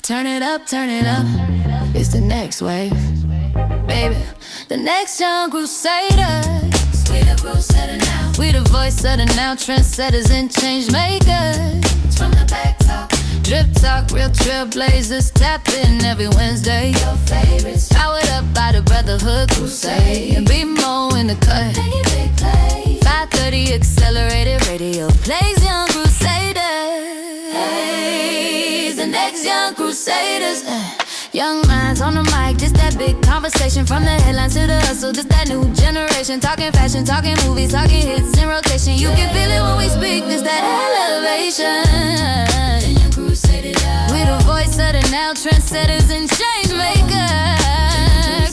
Turn it up, it's the next wave. Baby, the next young Crusaders. We the Crusader now. We the voice of the now, trendsetters and change makers. From the back talk, drip talk, real trailblazers. Tap in every Wednesday. Your favorites. Powered up by the Brotherhood Crusade. And be more in the cut. 5:30 accelerated radio plays young Crusaders. Hey, the next young Crusaders. Young minds on the mic, just that big conversation. From the headlines to the hustle, just that new generation. Talking fashion, talking movies, talking hits in rotation. You can feel it when we speak, just that elevation. We the voice of the now, trendsetters and change makers.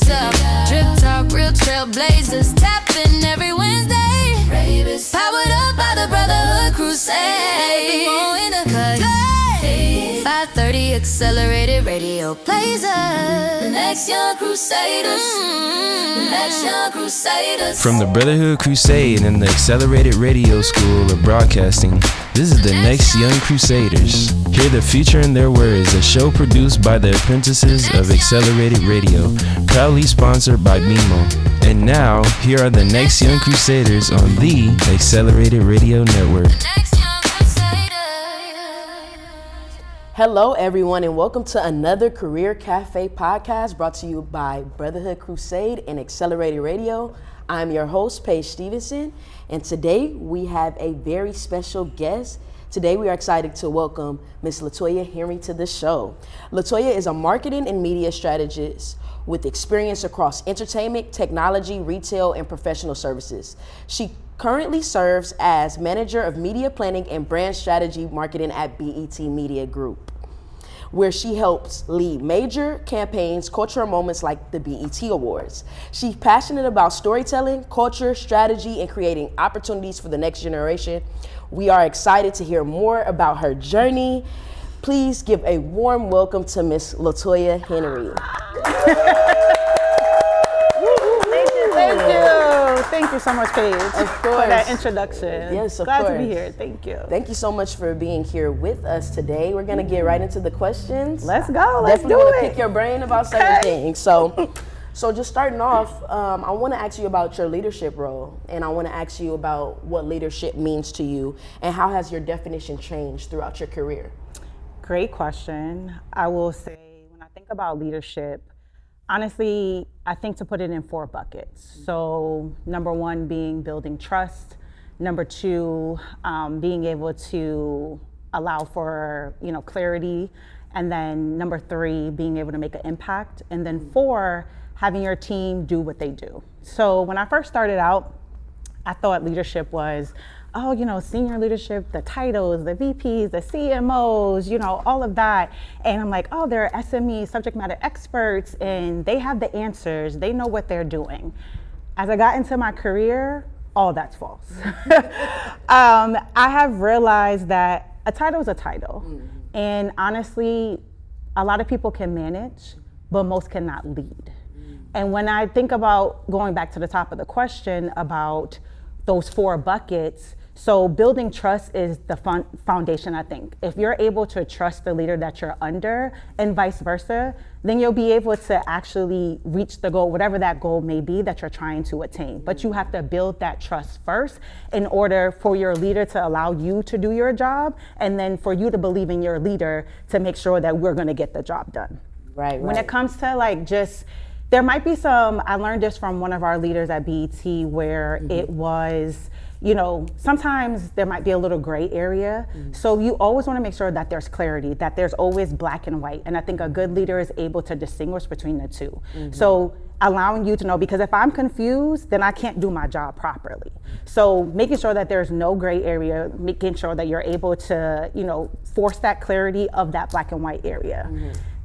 Drip talk, real trailblazers, tapping every Wednesday. Powered up by the Brotherhood Crusade. More in the cut. 5:30 accelerated radio plays us. The next young Crusaders. The next young Crusaders. From the Brotherhood Crusade and the Accelerated Radio School of Broadcasting, this is the Next Young Crusaders. Hear the future in their words, a show produced by the apprentices of Accelerated Radio, proudly sponsored by BMO. And now, here are the Next Young Crusaders on the Accelerated Radio Network. Hello, everyone, and welcome to another Career Cafe podcast brought to you by Brotherhood Crusade and Accelerated Radio. I'm your host, Paige Stevenson, and today we have a very special guest. Today we are excited to welcome Ms. LaToya Henry to the show. LaToya is a marketing and media strategist with experience across entertainment, technology, retail, and professional services. She currently serves as Manager of Media Planning and Brand Strategy Marketing at BET Media Group, where she helps lead major campaigns, cultural moments like the BET Awards. She's passionate about storytelling, culture, strategy, and creating opportunities for the next generation. We are excited to hear more about her journey. Please give a warm welcome to Ms. LaToya Henry. Thank you so much, Paige, for that introduction. Yes, of Glad course. to be here. Thank you. Thank you so much for being here with us today. We're gonna get right into the questions. Let's go. Let's Definitely do want to it. pick your brain about certain things. So just starting off, I want to ask you about your leadership role, and I want to ask you about what leadership means to you, and how has your definition changed throughout your career? Great question. I will say, when I think about leadership, honestly, I think to put it in 4 buckets. So number 1 being building trust. Number 2, being able to allow for clarity. And then number 3, being able to make an impact. And then 4, having your team do what they do. So when I first started out, I thought leadership was, senior leadership, the titles, the VPs, the CMOs, all of that. And I'm like, they're SME, subject matter experts, and they have the answers. They know what they're doing. As I got into my career, all that's false. I have realized that a title is a title. And honestly, a lot of people can manage, but most cannot lead. And when I think about going back to the top of the question about those 4 buckets, so building trust is the foundation, I think. If you're able to trust the leader that you're under and vice versa, then you'll be able to actually reach the goal, whatever that goal may be that you're trying to attain. But you have to build that trust first in order for your leader to allow you to do your job, and then for you to believe in your leader to make sure that we're gonna get the job done. Right. When it comes to there might be I learned this from one of our leaders at BET where it was, sometimes there might be a little gray area. So you always want to make sure that there's clarity, that there's always black and white. And I think a good leader is able to distinguish between the two. So allowing you to know, because if I'm confused, then I can't do my job properly. So making sure that there's no gray area, making sure that you're able to, force that clarity of that black and white area.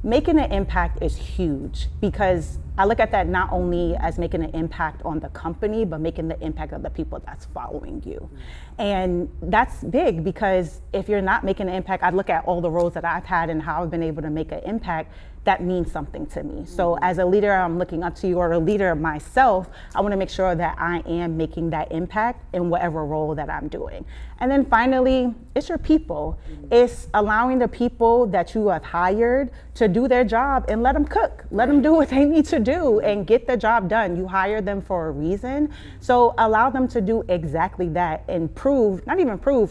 Making an impact is huge because I look at that not only as making an impact on the company, but making the impact of the people that's following you. And that's big, because if you're not making an impact, I look at all the roles that I've had and how I've been able to make an impact. That means something to me. So as a leader, I'm looking up to you, or a leader myself, I want to make sure that I am making that impact in whatever role that I'm doing. And then finally, it's your people. It's allowing the people that you have hired to do their job and let them cook. Let them do what they need to do and get the job done. You hired them for a reason. So allow them to do exactly that and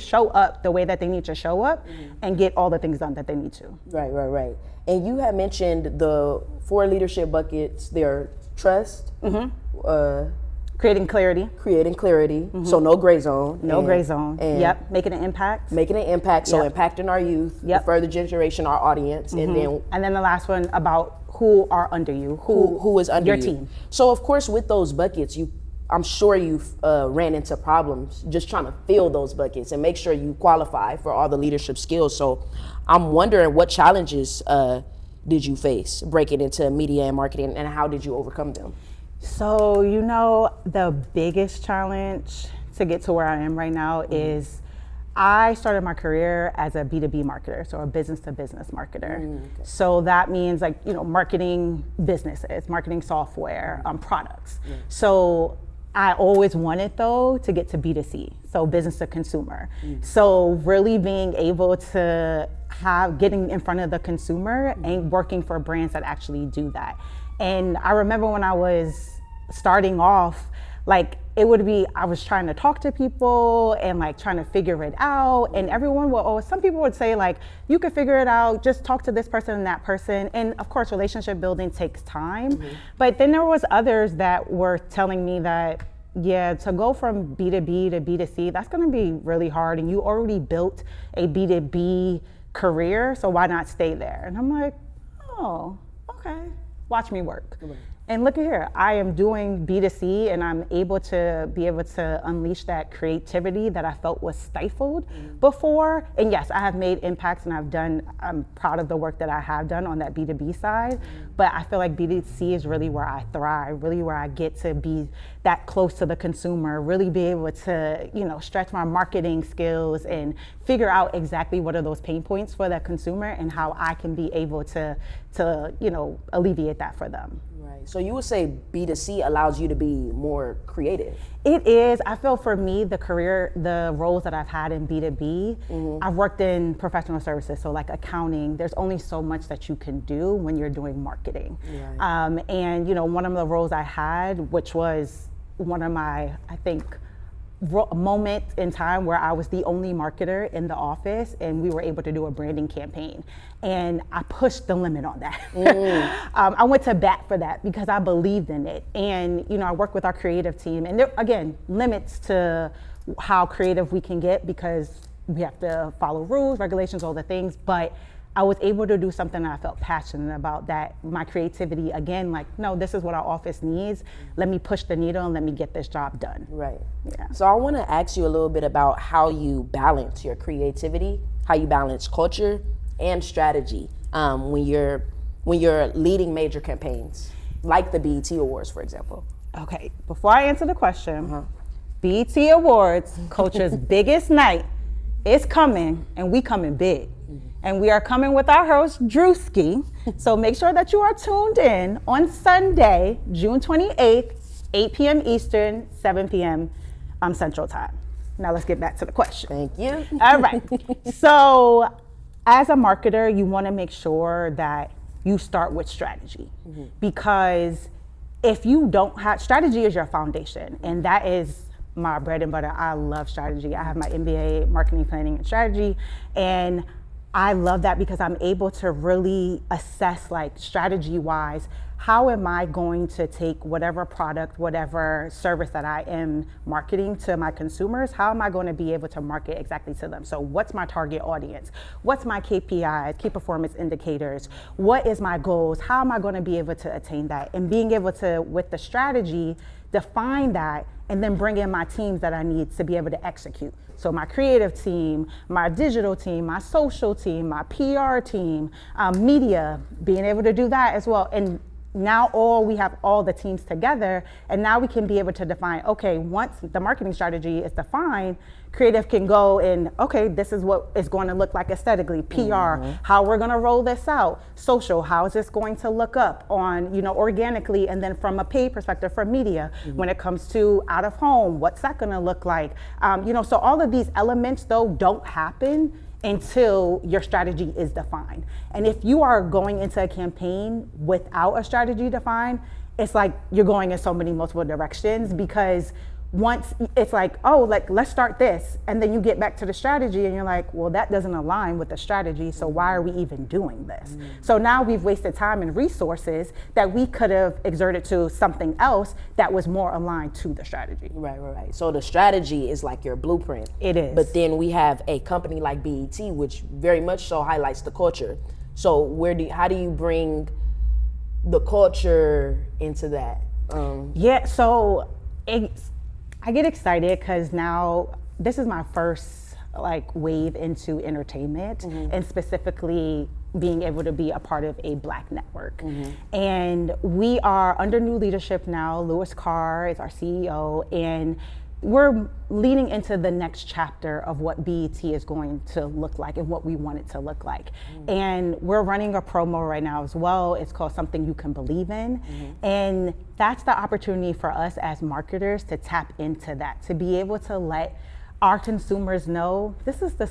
show up the way that they need to show up and get all the things done that they need to. Right. And you had mentioned the 4 leadership buckets. They're trust, Creating clarity. So no gray zone. No gray zone. Yep. Making an impact. So impacting our youth, the further generation, our audience, and then the last one about who are under you, who is under your you. team. So of course, with those buckets, I'm sure you've ran into problems just trying to fill those buckets and make sure you qualify for all the leadership skills. So I'm wondering, what challenges did you face breaking into media and marketing, and how did you overcome them? So, the biggest challenge to get to where I am right now is I started my career as a B2B marketer, so a business to business marketer. So that means marketing businesses, marketing software, products. So I always wanted, though, to get to B2C, so business to consumer. So really being able to getting in front of the consumer and working for brands that actually do that. And I remember when I was starting off, I was trying to talk to people and trying to figure it out. And some people would say you could figure it out, just talk to this person and that person. And of course, relationship building takes time. But then there was others that were telling me that, to go from B2B to B2C, that's gonna be really hard. And you already built a B2B career, so why not stay there? And I'm like, oh, okay, watch me work. And look at here, I am doing B2C, and I'm able to unleash that creativity that I felt was stifled before. And yes, I have made impacts, and I'm proud of the work that I have done on that B2B side, but I feel like B2C is really where I thrive, really where I get to be that close to the consumer, really be able to, stretch my marketing skills and figure out exactly what are those pain points for that consumer and how I can be able to alleviate that for them. Right. So you would say B2C allows you to be more creative? It is. I feel for me, the roles that I've had in B2B, I've worked in professional services, so accounting, there's only so much that you can do when you're doing marketing. Right. And one of the roles I had, which was one of my, I think, moment in time where I was the only marketer in the office, and we were able to do a branding campaign, and I pushed the limit on that. I went to bat for that because I believed in it, and I work with our creative team, and there again limits to how creative we can get because we have to follow rules, regulations, all the things, but I was able to do something that I felt passionate about, that my creativity, again, no, this is what our office needs. Let me push the needle and let me get this job done. Right. Yeah. So I want to ask you a little bit about how you balance your creativity, how you balance culture and strategy when you're leading major campaigns, like the BET Awards, for example. Okay, before I answer the question, BET Awards, Culture's biggest night, is coming, and we coming big. And we are coming with our host, Drewski. So make sure that you are tuned in on Sunday, June 28th, 8 p.m. Eastern, 7 p.m. Central Time. Now let's get back to the question. Thank you. All right. So as a marketer, you want to make sure that you start with strategy. Because if you don't have, strategy is your foundation, and that is my bread and butter. I love strategy. I have my MBA, marketing, planning, and strategy, and I love that because I'm able to really assess, strategy-wise, how am I going to take whatever product, whatever service that I am marketing to my consumers, how am I going to be able to market exactly to them? So what's my target audience? What's my KPIs, key performance indicators? What is my goals? How am I going to be able to attain that? And being able to, with the strategy, define that, and then bring in my teams that I need to be able to execute. So my creative team, my digital team, my social team, my PR team, media, being able to do that as well. And now we have all the teams together, and now we can be able to define, okay, once the marketing strategy is defined, creative can go and, okay, this is what it's going to look like aesthetically, PR, how we're going to roll this out, social, how is this going to look up on, organically, and then from a paid perspective for media, when it comes to out of home, what's that going to look like? So all of these elements, though, don't happen until your strategy is defined. And if you are going into a campaign without a strategy defined, it's like you're going in so many multiple directions, because once it's like, let's start this, and then you get back to the strategy and you're like, well, that doesn't align with the strategy, so why are we even doing this? So now we've wasted time and resources that we could have exerted to something else that was more aligned to the strategy. Right. So the strategy is like your blueprint. It is. But then we have a company like BET, which very much so highlights the culture. So how do you bring the culture into that? I get excited because now this is my first wave into entertainment, and specifically being able to be a part of a Black network. And we are under new leadership now. Louis Carr is our CEO, and we're leading into the next chapter of what BET is going to look like and what we want it to look like. And we're running a promo right now as well. It's called Something You Can Believe In. And that's the opportunity for us as marketers to tap into that, to be able to let our consumers know this is the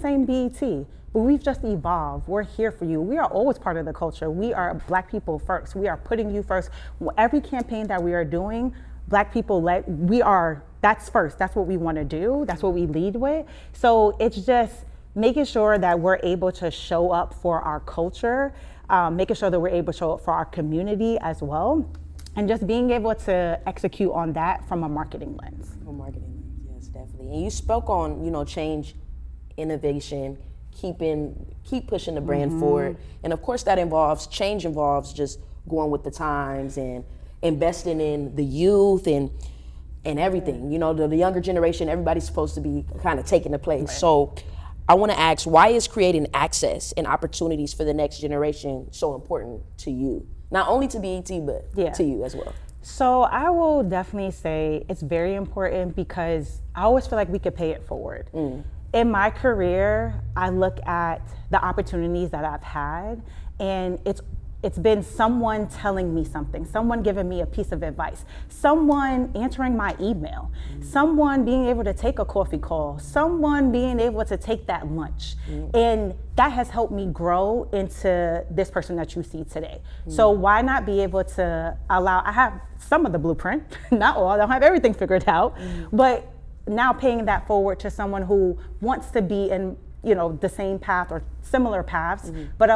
same BET, but we've just evolved. We're here for you. We are always part of the culture. We are Black people first. We are putting you first. Every campaign that we are doing, Black people, that's first. That's what we want to do. That's what we lead with. So it's just making sure that we're able to show up for our culture, making sure that we're able to show up for our community as well, and just being able to execute on that from a marketing lens. Yes, definitely. And you spoke on, change, innovation, keep pushing the brand forward. And of course change involves just going with the times and investing in the youth and everything. The younger generation, everybody's supposed to be kind of taking the place. Right. So I want to ask, why is creating access and opportunities for the next generation so important to you? Not only to BET, but to you as well. So I will definitely say it's very important because I always feel like we could pay it forward. In my career, I look at the opportunities that I've had, and it's been someone telling me something, someone giving me a piece of advice, someone answering my email, someone being able to take a coffee call, someone being able to take that lunch. And that has helped me grow into this person that you see today. So why not be able to I have some of the blueprint, not all, I don't have everything figured out, but now paying that forward to someone who wants to be in the same path or similar paths, but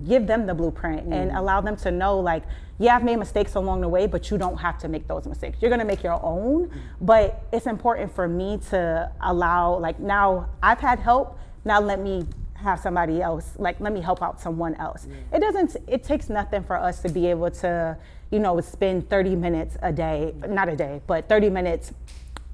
give them the blueprint and allow them to know I've made mistakes along the way, but you don't have to make those mistakes. You're gonna make your own, but it's important for me to allow, now I've had help, now let me have somebody else, let me help out someone else. It takes nothing for us to be able to, spend 30 minutes a day, not a day, but 30 minutes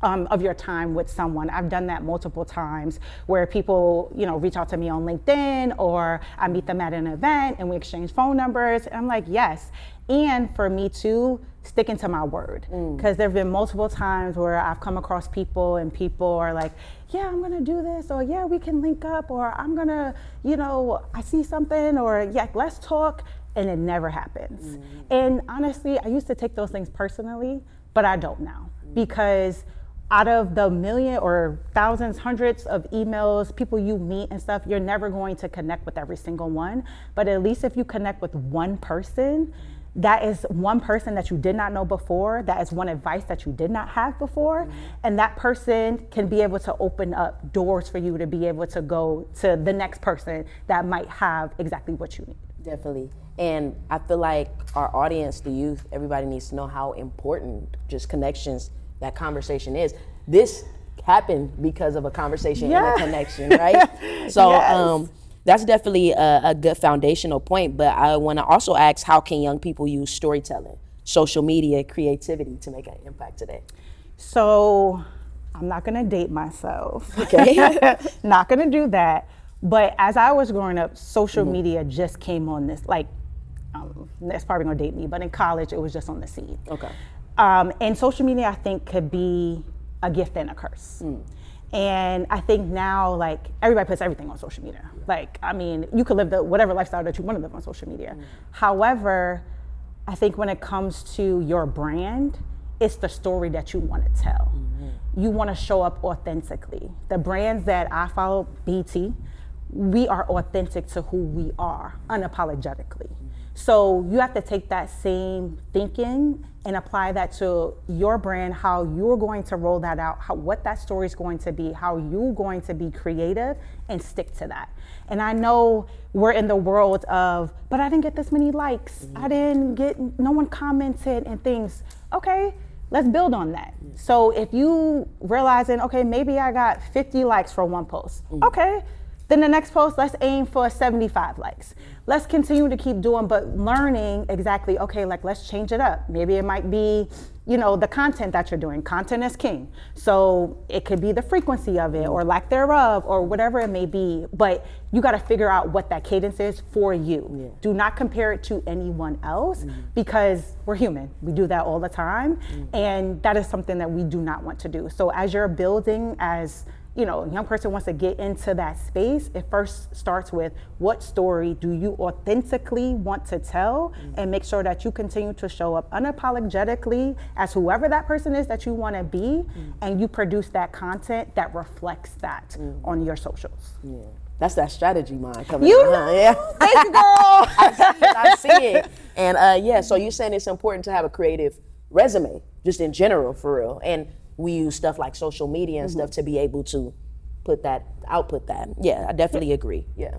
of your time with someone. I've done that multiple times where people, reach out to me on LinkedIn, or I meet them at an event and we exchange phone numbers. And I'm like, yes. And for me too, sticking to my word. Because there have been multiple times where I've come across people and people are like, yeah, I'm gonna do this, or yeah, we can link up, or I'm gonna, I see something, or yeah, let's talk. And it never happens. And honestly, I used to take those things personally, but I don't now. Because out of the million or thousands, hundreds of emails, people you meet and stuff, you're never going to connect with every single one. But at least if you connect with one person, that is one person that you did not know before, that is one advice that you did not have before, and that person can be able to open up doors for you to be able to go to the next person that might have exactly what you need. Definitely. And I feel like our audience, the youth, everybody needs to know how important just connections, that conversation is. This happened because of a conversation and a connection, right? So that's definitely a good foundational point. But I want to also ask, how can young people use storytelling, social media, creativity to make an impact today? So I'm not going to date myself. Okay. Not going to do that. But as I was growing up, social media just came on this, it's probably gonna date me, but in college it was just on the seed. Okay. And social media, I think, could be a gift and a curse. And I think now, like, everybody puts everything on social media. Like, I mean, you could live whatever lifestyle that you want to live on social media. However, I think when it comes to your brand, it's the story that you want to tell. You want to show up authentically. The brands that I follow, BT, we are authentic to who we are, unapologetically. So you have to take that same thinking and apply that to your brand, how you're going to roll that out, what that story is going to be, how you're going to be creative, and stick to that. And I know we're in the world of, but I didn't get this many likes. I didn't get, no one commented and things. Okay, let's build on that. So if you realizing, okay, maybe I got 50 likes for one post. Okay, then the next post, let's aim for 75 likes. Let's continue to keep doing, but learning exactly, okay, like let's change it up. Maybe it might be, you know, the content that you're doing. Content is king. So it could be the frequency of it or lack thereof or whatever it may be, but you gotta figure out what that cadence is for you. Do not compare it to anyone else because we're human. We do that all the time. And that is something that we do not want to do. So as you're building, as you know, a young person wants to get into that space, it first starts with what story do you authentically want to tell, and make sure that you continue to show up unapologetically as whoever that person is that you want to be, and you produce that content that reflects that on your socials. That's that strategy mind coming You out. know, Yeah. thank you, girl. I see it. And yeah, so you're saying it's important to have a creative resume, just in general, for real. And we use stuff like social media and stuff to be able to output that. Yeah, I definitely agree. Yeah.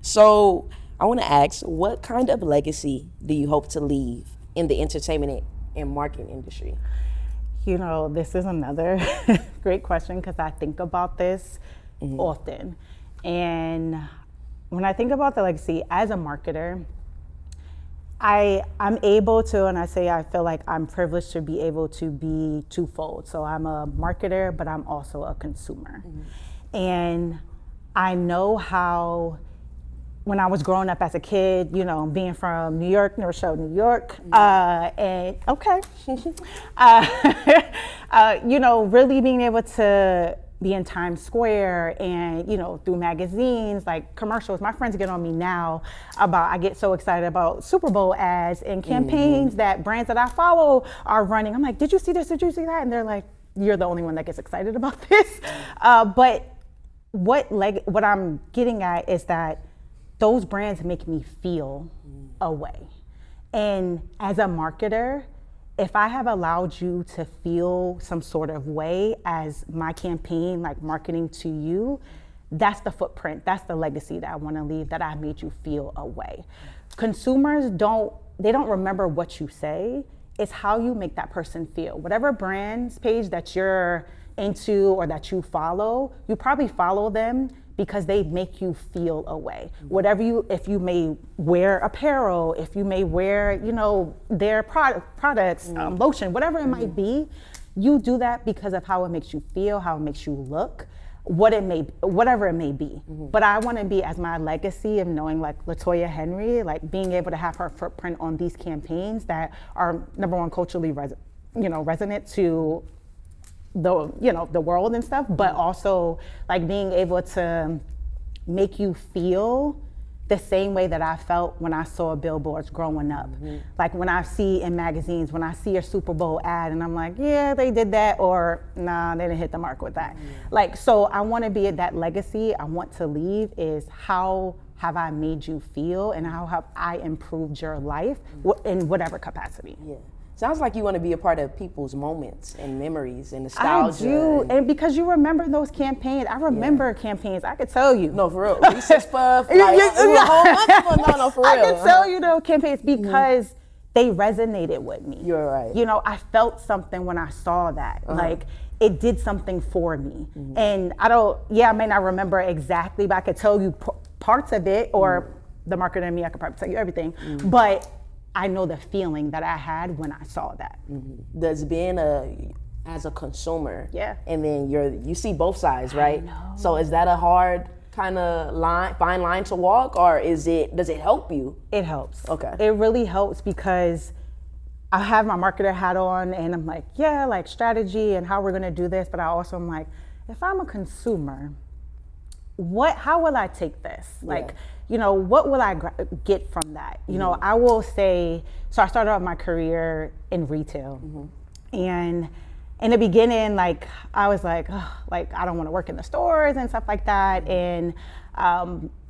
So I want to ask, what kind of legacy do you hope to leave in the entertainment and marketing industry? You know, this is another great question because I think about this often. And when I think about the legacy as a marketer, I'm able to, and I feel like I'm privileged to be able to be twofold. So I'm a marketer, but I'm also a consumer. And I know how, when I was growing up as a kid, you know, being from New York, North Shore, New York, and you know, really being able to be in Times Square and, you know, through magazines, like commercials. My friends get on me now about, I get so excited about Super Bowl ads and campaigns that brands that I follow are running. I'm like, did you see this? Did you see that? And they're like, you're the only one that gets excited about this. But what I'm getting at is that those brands make me feel a way. And as a marketer, if I have allowed you to feel some sort of way as my campaign, like marketing to you, that's the footprint, that's the legacy that I want to leave, that I made you feel a way. Consumers don't remember what you say, it's how you make that person feel. Whatever brand's page that you're into or that you follow, you probably follow them because they make you feel a way. If you may wear apparel, if you may wear, you know, their products, lotion, whatever it might be, you do that because of how it makes you feel, how it makes you look, whatever it may be. But I want to be, as my legacy of knowing like LaToya Henry, like being able to have her footprint on these campaigns that are, number one, culturally resonant to the world and stuff, but also like being able to make you feel the same way that I felt when I saw billboards growing up. Like when I see in magazines, when I see a Super Bowl ad and I'm like, yeah, they did that, or nah, they didn't hit the mark with that. Like, so I want to be at that legacy I want to leave is how have I made you feel and how have I improved your life in whatever capacity. Yeah. Sounds like you want to be a part of people's moments and memories and nostalgia. I do, and because you remember those campaigns. I remember campaigns, I could tell you. No, for real. Reese's Puff, like, a whole bunch of them. No, for real. I can tell you those campaigns because they resonated with me. You're right. You know, I felt something when I saw that. Like, it did something for me. And I may not remember exactly, but I could tell you parts of it, or the marketer in me, I could probably tell you everything. But I know the feeling that I had when I saw that. Does being as a consumer, Yeah. and then you see both sides, right? know. So is that a hard kind of fine line to walk, or does it help you? It helps. Okay. It really helps because I have my marketer hat on and I'm like, yeah, like strategy and how we're gonna do this, but I also am like, if I'm a consumer, how will I take this? Like, you know, what will I get from that? You know, I will say, so I started off my career in retail, and in the beginning, like, I was like, oh, like, I don't want to work in the stores and stuff like that. And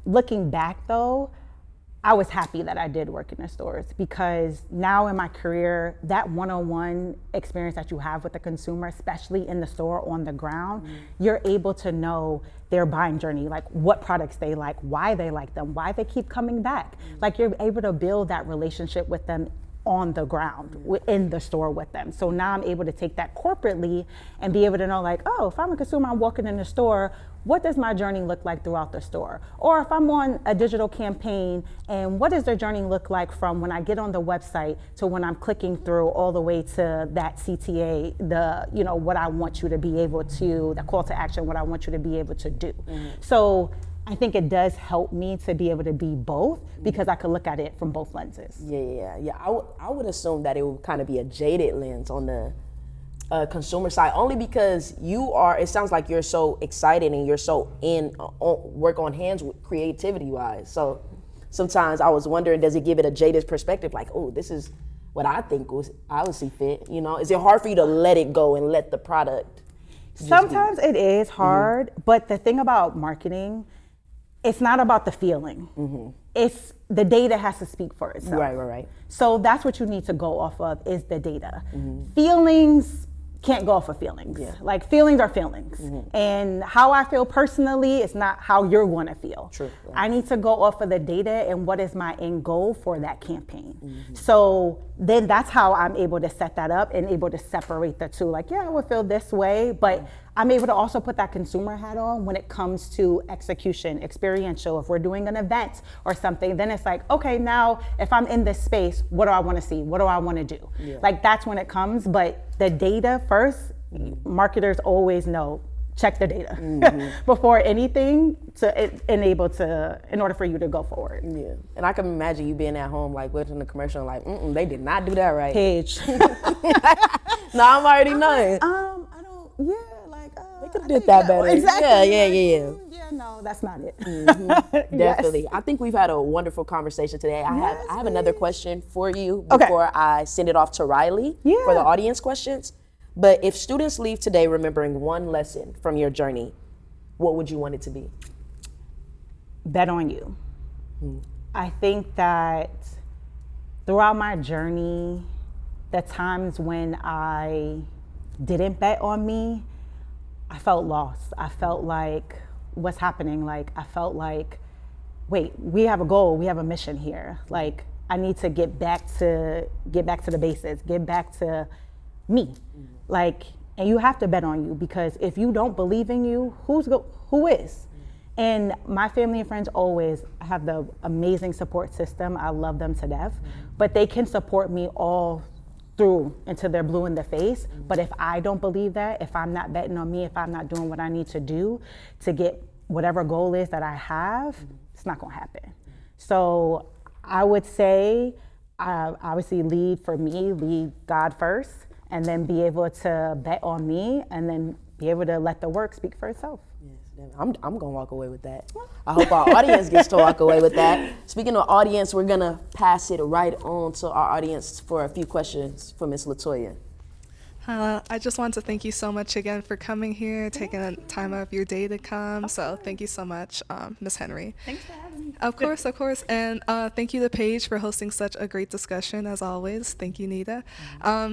looking back though, I was happy that I did work in the stores, because now in my career, that one-on-one experience that you have with the consumer, especially in the store on the ground, you're able to know their buying journey, like what products they like, why they like them, why they keep coming back. Like, you're able to build that relationship with them on the ground, in the store with them. So now I'm able to take that corporately and be able to know, like, oh, if I'm a consumer, I'm walking in the store, what does my journey look like throughout the store? Or if I'm on a digital campaign, and what does their journey look like from when I get on the website to when I'm clicking through all the way to that CTA, you know, what I want you to be able to, the call to action, what I want you to be able to do. So I think it does help me to be able to be both, because I could look at it from both lenses. Yeah. I would assume that it would kind of be a jaded lens on the consumer side, only because it sounds like you're so excited and you're so work on hands with creativity wise. So sometimes I was wondering, does it give it a jaded perspective? Like, oh, this is what I think I would see fit. You know, is it hard for you to let it go and let the product? Sometimes it is hard, but the thing about marketing, it's not about the feeling. It's the data has to speak for itself. Right. So that's what you need to go off of, is the data. Feelings can't go off of feelings. Like, feelings are feelings. And how I feel personally is not how you're going to feel. True. I need to go off of the data and what is my end goal for that campaign. So then that's how I'm able to set that up and able to separate the two. Like, yeah, I would feel this way, but I'm able to also put that consumer hat on when it comes to execution, experiential. If we're doing an event or something, then it's like, okay, now if I'm in this space, what do I want to see? What do I want to do? Like, that's when it comes. But the data first, marketers always know, check the data before anything in order for you to go forward. Yeah, and I can imagine you being at home, like, watching the commercial, like, they did not do that right. Paige. No, I'm already knowing. They could have did that better. Exactly. Yeah. Yeah, no, that's not it. Definitely. I think we've had a wonderful conversation today. I have another question for you before I send it off to Riley for the audience questions. But if students leave today remembering one lesson from your journey, what would you want it to be? Bet on you. I think that throughout my journey, the times when I didn't bet on me, I felt lost. I felt like, what's happening? Like, I felt like, wait, we have a goal, we have a mission here. Like, I need to get back to the basics, get back to me. Like, and you have to bet on you, because if you don't believe in you, who is? And my family and friends always have the amazing support system. I love them to death, but they can support me all through until they're blue in the face. But if I don't believe that, if I'm not betting on me, if I'm not doing what I need to do to get whatever goal is that I have, it's not gonna happen. So I would say, obviously lead God first, and then be able to bet on me, and then be able to let the work speak for itself. I'm gonna walk away with that. I hope our audience gets to walk away with that. Speaking of audience, we're gonna pass it right on to our audience for a few questions for Miss LaToya. I just want to thank you so much again for coming here, taking the time out of your day to come. So thank you so much, Ms. Henry. Thanks for having me. Of course. And thank you to Paige for hosting such a great discussion, as always. Thank you, Nita.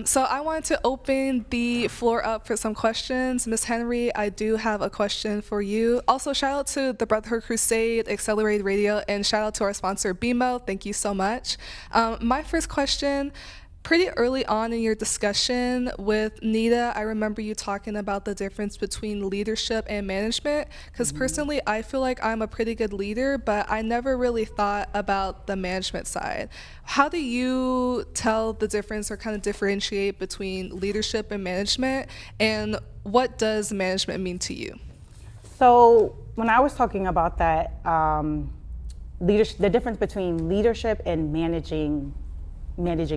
So I wanted to open the floor up for some questions. Ms. Henry, I do have a question for you. Also, shout out to the Brotherhood Crusade, Accelerated Radio, and shout out to our sponsor, BMO. Thank you so much. My first question, pretty early on in your discussion with Nita, I remember you talking about the difference between leadership and management, because personally I feel like I'm a pretty good leader, but I never really thought about the management side. How do you tell the difference or kind of differentiate between leadership and management, and what does management mean to you? So when I was talking about that, leadership, the difference between leadership and managing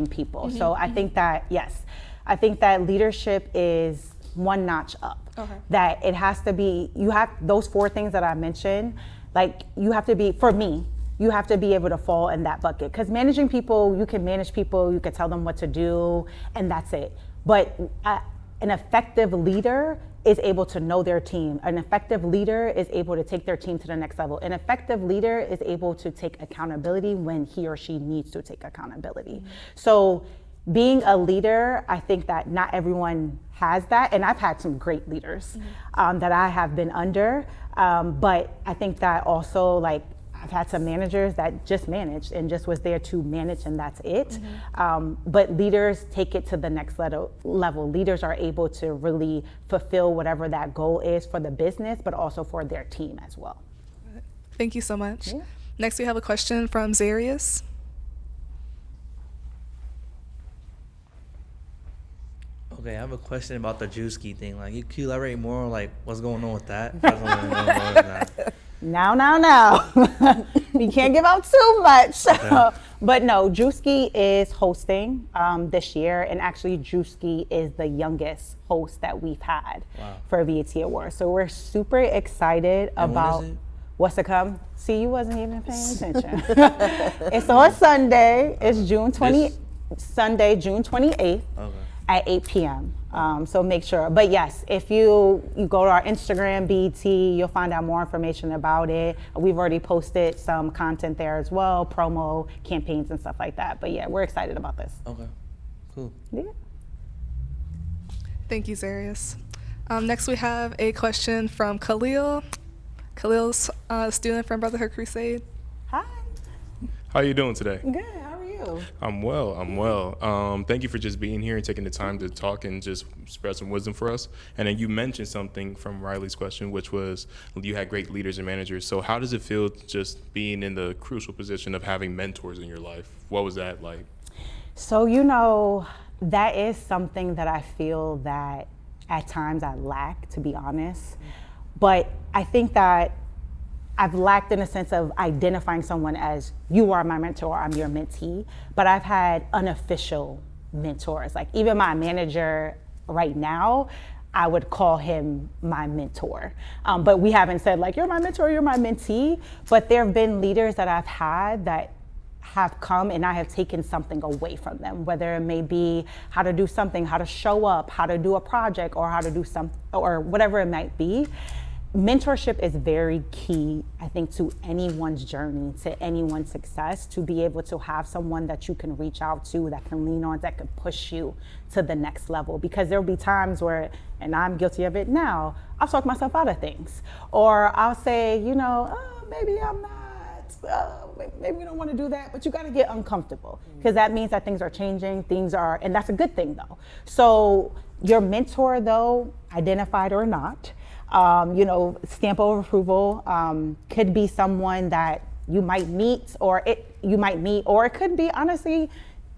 people. So I think that, yes, I think that leadership is one notch up. Okay. That it has to be, you have those 4 things that I mentioned, like you have to be, for me, you have to be able to fall in that bucket. Because managing people, you can manage people, you can tell them what to do, and that's it. But an effective leader is able to know their team. An effective leader is able to take their team to the next level. An effective leader is able to take accountability when he or she needs to take accountability. So being a leader, I think that not everyone has that. And I've had some great leaders that I have been under. But I think that also, like, I've had some managers that just managed and just was there to manage, and that's it. But leaders take it to the next level. Leaders are able to really fulfill whatever that goal is for the business, but also for their team as well. Thank you so much. Yeah. Next, we have a question from Zarius. Okay, I have a question about the Juicy thing. Like, can you elaborate more on, like, what's going on with that? I just wanna know more than that. Now. We can't give out too much. Okay. But no, Juicy is hosting this year, and actually Juicy is the youngest host that we've had for VAT Awards. So we're super excited about what's to come. See, you wasn't even paying attention. It's on Sunday. It's Sunday, June 28th. Okay. At 8 p.m. So make sure. But yes, if you go to our Instagram, BT, you'll find out more information about it. We've already posted some content there as well, promo campaigns and stuff like that. But yeah, we're excited about this. Okay. Cool. Yeah. Thank you, Zarius. Next, we have a question from Khalil. Khalil's a student from Brotherhood Crusade. Hi. How are you doing today? Good. How are you? I'm well. Thank you for just being here and taking the time to talk and just spread some wisdom for us. And then you mentioned something from Riley's question, which was you had great leaders and managers. So how does it feel just being in the crucial position of having mentors in your life? What was that like? So, that is something that I feel that at times I lack, to be honest. But I think that I've lacked in a sense of identifying someone as, you are my mentor, I'm your mentee. But I've had unofficial mentors. Like, even my manager right now, I would call him my mentor. But we haven't said, like, you're my mentor, you're my mentee. But there have been leaders that I've had that have come and I have taken something away from them, whether it may be how to do something, how to show up, how to do a project, or how to do something, or whatever it might be. Mentorship is very key, I think, to anyone's journey, to anyone's success, to be able to have someone that you can reach out to, that can lean on, that can push you to the next level. Because there'll be times where, and I'm guilty of it now, I'll talk myself out of things. Or I'll say, maybe I'm not, maybe we don't want to do that, but you got to get uncomfortable, because that means that things are changing, and that's a good thing though. So your mentor though, identified or not, stamp of approval, could be someone that you might meet, or it could be honestly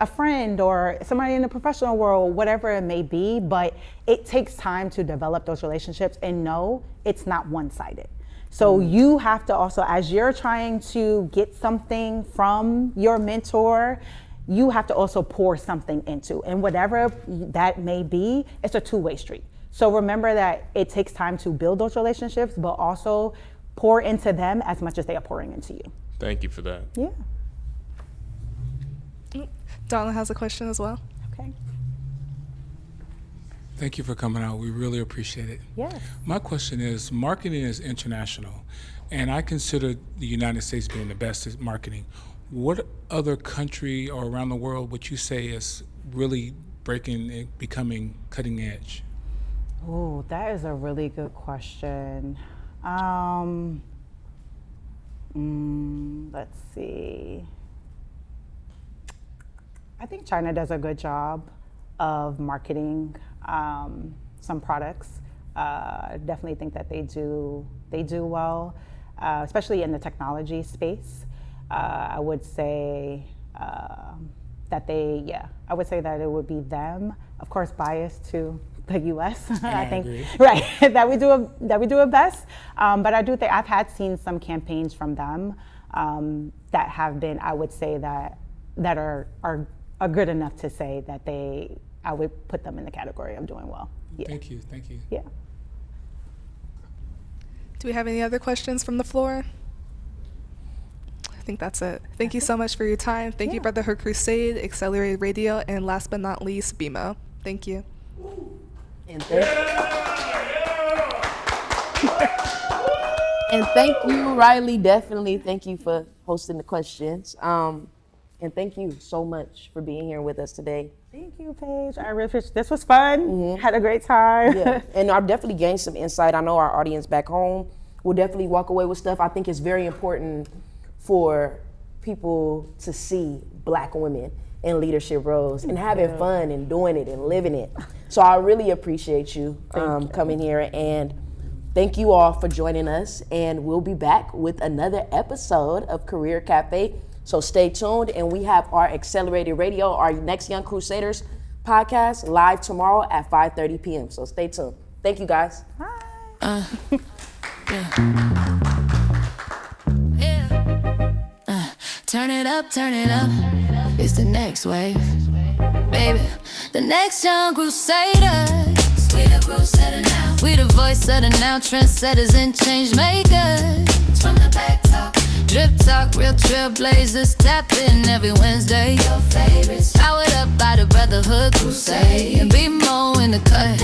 a friend or somebody in the professional world, whatever it may be. But it takes time to develop those relationships, and no, it's not one-sided. So you have to also, as you're trying to get something from your mentor, you have to also pour something into, and whatever that may be, it's a two-way street. So remember that it takes time to build those relationships, but also pour into them as much as they are pouring into you. Thank you for that. Yeah. Donna has a question as well. Okay. Thank you for coming out. We really appreciate it. Yes. My question is, marketing is international, and I consider the United States being the best at marketing. What other country or around the world would you say is really breaking and becoming cutting edge? Oh, that is a really good question. Let's see. I think China does a good job of marketing some products. Definitely think that they do well, especially in the technology space. I would say that I would say that it would be them. Of course, biased to the U.S. I think, agree. right, that we do it best. But I do think I've seen some campaigns from them that have been, I would say that are good enough to say that I would put them in the category of doing well. Yeah. Thank you. Yeah. Do we have any other questions from the floor? I think that's it. Thank you so much for your time. Thank you, Brotherhood Crusade, Accelerated Radio, and last but not least, BMO. Thank you. And thank you, Riley. Definitely thank you for hosting the questions. And thank you so much for being here with us today. Thank you, Paige. I really appreciate this. Was fun. Had a great time. Yeah, and I've definitely gained some insight. I know our audience back home will definitely walk away with stuff. I think it's very important for people to see Black women in leadership roles and having fun and doing it and living it. So I really appreciate you coming here, and thank you all for joining us. And we'll be back with another episode of Career Cafe. So stay tuned, and we have our Accelerated Radio, our next Young Crusaders podcast, live tomorrow at 5:30 p.m. So stay tuned. Thank you, guys. Yeah. Turn it up, it's the next wave. Baby, the next Young Crusaders. We the Crusader now. We the voice of the now, trendsetters and change makers. From the back talk, drip talk, real trailblazers, tap in every Wednesday. Your favorites, powered up by the Brotherhood Crusade. And be more in the cut.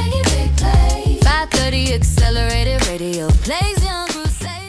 5:30 Accelerated Radio plays Young Crusaders.